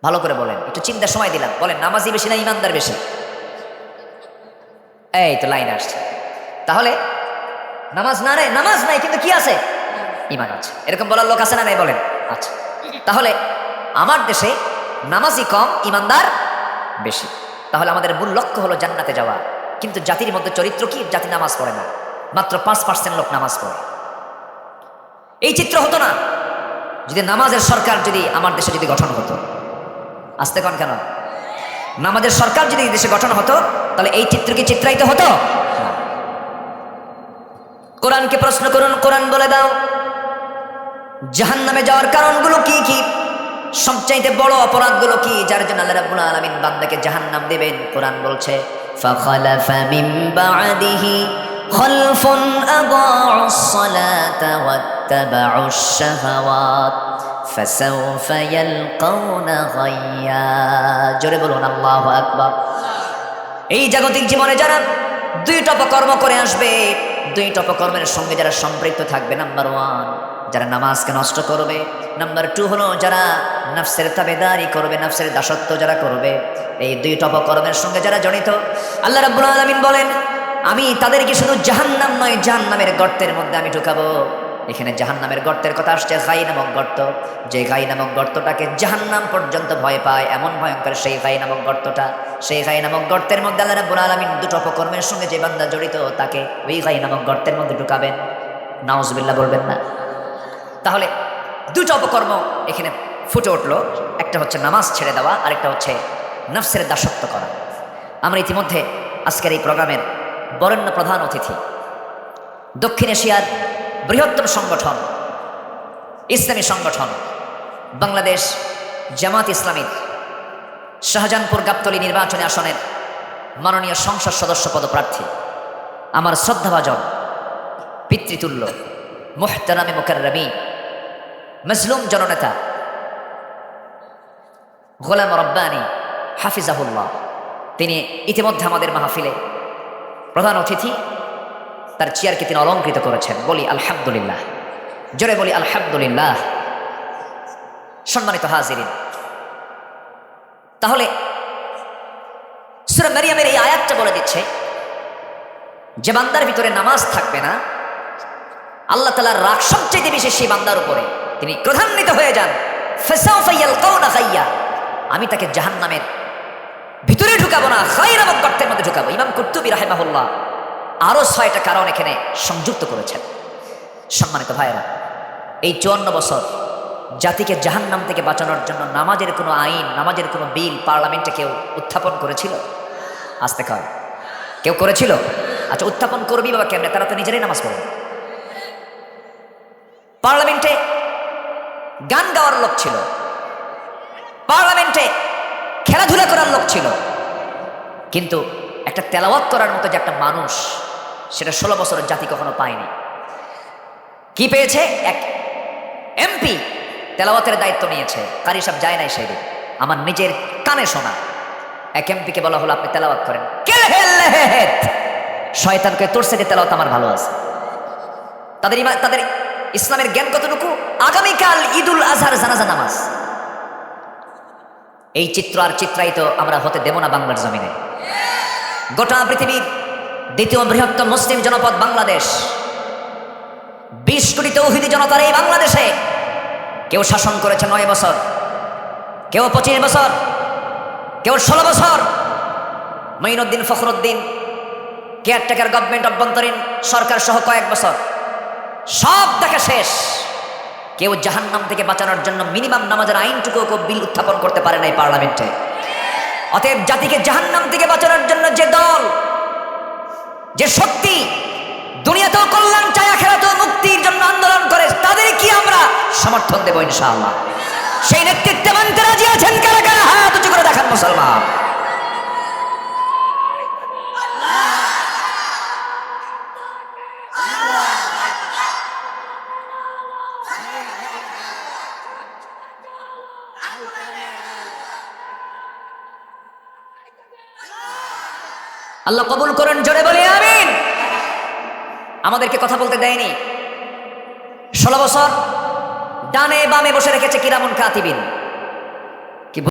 ভালো করে বলেন, একটু চিন্তার সময় দিলাম, বলেন নামাজি বেশি না ইমানদার বেশি? এই তো লাইন আসছে। তাহলে নামাজ নাই কিন্তু কি আছে? ইমান আছে। এরকম বলার লোক আছে না নাই বলেন? আচ্ছা, তাহলে আমার দেশে নামাজি কম, ইমানদার বেশি। তাহলে আমাদের মূল লক্ষ্য হলো জান্নাতে যাওয়া। কিন্তু জাতির মধ্যে চরিত্র কি? জাতি নামাজ পড়ে না, মাত্র 5% লোক নামাজ পড়ে। এই চিত্র হতো না যদি নামাজের সরকার যদি আমার দেশে যদি গঠন হতো। আসতে কন কেন? নামাজের সরকার যদি দেশে গঠন হতো তাহলে এই চিত্র কি চিত্রায়িত হতো? কোরআনকে প্রশ্ন করুন, কোরআন বলে দাও জাহান্নামে যাওয়ার কারণগুলো কি কি, সবচাইতে বড় অপরাধগুলো কি, যার জন্য আল্লাহ রাব্বুল আলামিন বান্দাকে জাহান্নাম দেবেন। কোরআন বলছে ফাখালাফা মিন বা'দিহি খালফুন আদাউস সালাতা ওয়াত্তাবাউশ শাহাওয়াত ফাসাউফা ইয়ালকাউনা গায়্যা। জোরে বলুন আল্লাহু আকবার। এই জাগতিক জীবনে যারা দুইটা অপকর্ম করে আসবে, দুইটা অপকর্মের সঙ্গে যারা সম্পৃক্ত থাকবে, নাম্বার 1 যারা নামাজকে নষ্ট করবে, নাম্বার 2 হলো যারা নফসের তাবেদারি করবে, নফসের দাসত্ব যারা করবে। এই দুইটা অপকর্মের সঙ্গে যারা জড়িত, আল্লাহ রাব্বুল আলামিন বলেন আমি তাদেরকে শুধু জাহান্নাম নয়, জাহান্নামের গর্তের মধ্যে আমি ঢুকাবো। এখানে জাহান্নামের গর্তের কথা আসছে, গাই নামক গর্ত। যে গাই নামক গর্তটাকে জাহান্নাম পর্যন্ত ভয় পায়, এমন ভয়ঙ্কর সেই গাই নামক গর্তটা। সেই গাই নামক গর্তের মধ্যে আল্লাহ রাব্বুল আলামিন দুটো অপকর্মের সঙ্গে যে বান্দা জড়িত তাকে ওই গাই নামক গর্তের মধ্যে ঢুকাবেন। নাউজুবিল্লাহ বলবেন না? তাহলে দুটো অপকর্ম এখানে ফুটে উঠলো, একটা হচ্ছে নামাজ ছেড়ে দেওয়া, আরেকটা হচ্ছে নফসের দাসত্ব করা। আমরা ইতিমধ্যে আজকের এই প্রোগ্রামের বরেণ্য প্রধান অতিথি, দক্ষিণ এশিয়ার বৃহত্তম সংগঠন, ইসলামী সংগঠন বাংলাদেশ জামাত ইসলামীর শাহজাহানপুর গাবতলী নির্বাচনী আসনের মাননীয় সংসদ সদস্য পদপ্রার্থী, আমার শ্রদ্ধাভাজন পিতৃতুল্য মুহতারামে মুকাররমি মজলুম জননেতা গোলাম রব্বানী হাফিজাহুল্লাহ, তিনি ইতিমধ্যে আমাদের মাহফিলে প্রধান অতিথি, তার চেয়ারকে তিনি অলঙ্কৃত করেছেন। বলি আলহামদুলিল্লাহ, জোরে বলি আলহামদুলিল্লাহ। সম্মানিত হাজিরিন, তাহলে সূরা মারিয়ামের এই আয়াতটা বলে দিচ্ছে যে বান্দার ভিতরে নামাজ থাকবে না, আল্লাহ তাআলার রাগ সবচেয়ে বেশি সেই বান্দার উপরে, তিনি ক্রোধান্বিত হয়ে যান। ফাসাউফা ইয়ালকাউনা গায়্যা, আমি তাকে জাহান্নামের ভিতরে ঢুকাবো না, গায় নামক গর্তের মধ্যে ঢুকাবো। ইমাম কুরতুবী রাহিমাহুল্লাহ আরো 6টা কারণ এখানে সংযুক্ত করেছেন। সম্মানিত ভাইয়েরা, এই 54 বছর জাতিকে জাহান্নাম থেকে বাঁচানোর জন্য নামাজের কোনো আইন, নামাজের কোনো বিল পার্লামেন্টে কেউ উত্থাপন করেছিল? আসতে কয় কেউ করেছিল? আচ্ছা, উত্থাপন করবি বাবা কেমনে? তারা তো নিজেরাই নামাজ পড়ে। পার্লামেন্টে গান গাওয়ার লোক ছিল, পার্লামেন্টে খেলাধুলা করার লোক ছিল, কিন্তু একটা তেলাওয়াত করার মতো যে একটা মানুষ, সেটা 16 বছরের জাতি কখনো পায়নি। কি পেয়েছে? এক এমপি তেলাওয়াতের দায়িত্ব নিয়েছে, কারি সাহেব যায় নাই সেদিন, আমার নিজের কানে শোনা। এক এমপিকে বলা হলো আপনি তেলাওয়াত করেন, শয়তানকে তোর থেকে তেলাওয়াত আমার ভালো আছে। তাদের ইসলামের জ্ঞান কতটুকু? আগামীকাল ঈদুল আজহার জানাজা নামাজ, এই চিত্র আর চিত্রায়িত আমরা হতে দেব না বাংলার জমিনে। গোটা পৃথিবীর দ্বিতীয় বৃহত্তম মুসলিম জনপদ বাংলাদেশ, 20 কোটি তৌহিদি জনতার এই বাংলাদেশে কেউ শাসন করেছে 9 বছর, কেউ 25 বছর, কেউ 16 বছর। মঈনুদ্দিন ফখরুদ্দিন কেয়ারটেকার গভর্নমেন্ট, অভ্যন্তরীণ সরকার সহ কয়েক বছর, সব দেখা শেষ। কেউ জাহান্নাম থেকে বাঁচানোর জন্য মিনিমাম নামাজের আইনটুকু বিল উত্থাপন করতে পারে নাই পার্লামেন্টে। অতএব জাতিকে জাহান্নাম থেকে বাঁচানোর জন্য যে দল, যে শক্তি দুনিয়াতেও কল্যাণ চায়, আখিরাতেও মুক্তির জন্য আন্দোলন করে, তাদের কি আমরা সমর্থন দেব ইনশাআল্লাহ। সেই নেতৃত্বে মানতে রাজি আছেন কারা কারা? হাত উঁচু করে দেখান মুসলমান। আল্লাহ কবুল করেন, জোরে বলি আমিন। আমাদেরকে কথা বলতে দেয়নি 16 বছর, ডানে বামে বসে রেখেছে কিরামুন কাতিবিন।